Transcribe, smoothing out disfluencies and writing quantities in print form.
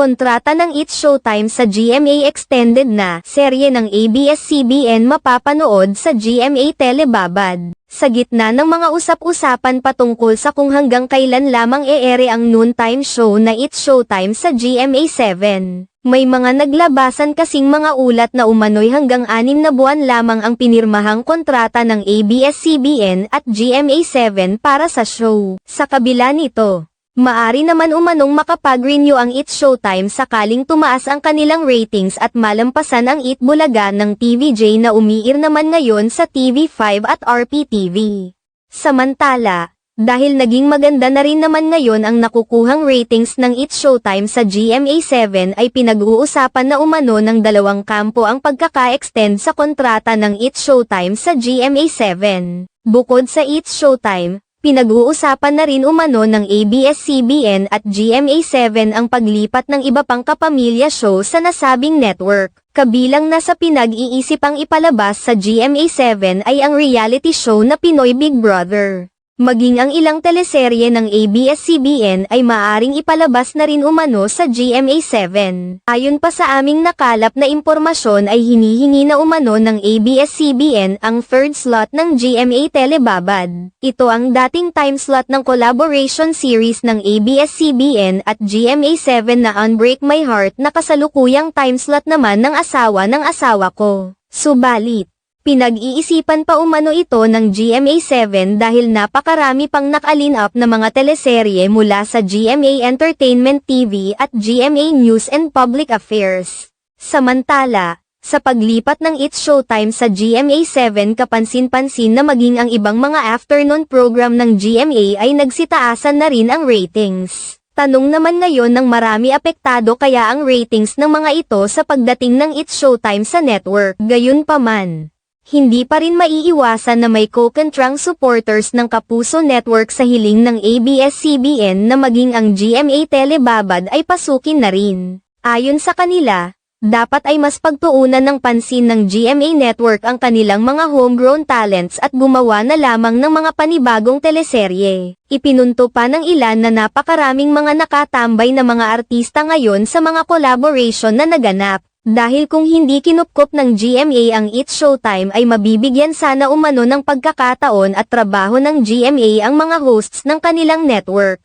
Kontrata ng It's Showtime sa GMA Extended na serye ng ABS-CBN mapapanood sa GMA Telebabad. Sa gitna ng mga usap-usapan patungkol sa kung hanggang kailan lamang e-ere ang noontime show na It's Showtime sa GMA7, may mga naglabasan kasing mga ulat na umano'y hanggang 6 na buwan lamang ang pinirmahang kontrata ng ABS-CBN at GMA7 para sa show. Sa kabila nito, maari naman umanong makapag-renew ang It's Showtime sakaling tumaas ang kanilang ratings at malampasan ang It Bulaga ng TVJ na umiir naman ngayon sa TV5 at RPTV. Samantala, dahil naging maganda na rin naman ngayon ang nakukuhang ratings ng It's Showtime sa GMA7 ay pinag-uusapan na umano ng dalawang kampo ang pagkaka-extend sa kontrata ng It's Showtime sa GMA7. Bukod sa It's Showtime, pinag-uusapan na rin umano ng ABS-CBN at GMA7 ang paglipat ng iba pang kapamilya show sa nasabing network. Kabilang na sa pinag-iisip ang ipalabas sa GMA7 ay ang reality show na Pinoy Big Brother. Maging ang ilang teleserye ng ABS-CBN ay maaaring ipalabas na rin umano sa GMA7. Ayon pa sa aming nakalap na impormasyon ay hinihingi na umano ng ABS-CBN ang third slot ng GMA Telebabad. Ito ang dating time slot ng collaboration series ng ABS-CBN at GMA7 na Unbreak My Heart na kasalukuyang time slot naman ng asawa ko. Subalit, pinag-iisipan pa umano ito ng GMA7 dahil napakarami pang naka-line up na mga teleserye mula sa GMA Entertainment TV at GMA News and Public Affairs. Samantala, sa paglipat ng It's Showtime sa GMA7 kapansin-pansin na maging ang ibang mga afternoon program ng GMA ay nagsitaasan na rin ang ratings. Tanong naman ngayon ng marami apektado kaya ang ratings ng mga ito sa pagdating ng It's Showtime sa network. Gayunpaman, hindi pa rin maiiwasan na may kokontrang supporters ng Kapuso Network sa hiling ng ABS-CBN na maging ang GMA Telebabad ay pasukin na rin. Ayon sa kanila, dapat ay mas pagtuunan ng pansin ng GMA Network ang kanilang mga homegrown talents at gumawa na lamang ng mga panibagong teleserye. Ipinunto pa ng ilan na napakaraming mga nakatambay na mga artista ngayon sa mga collaboration na naganap. Dahil kung hindi kinupkop ng GMA ang It's Showtime ay mabibigyan sana umano ng pagkakataon at trabaho ng GMA ang mga hosts ng kanilang network.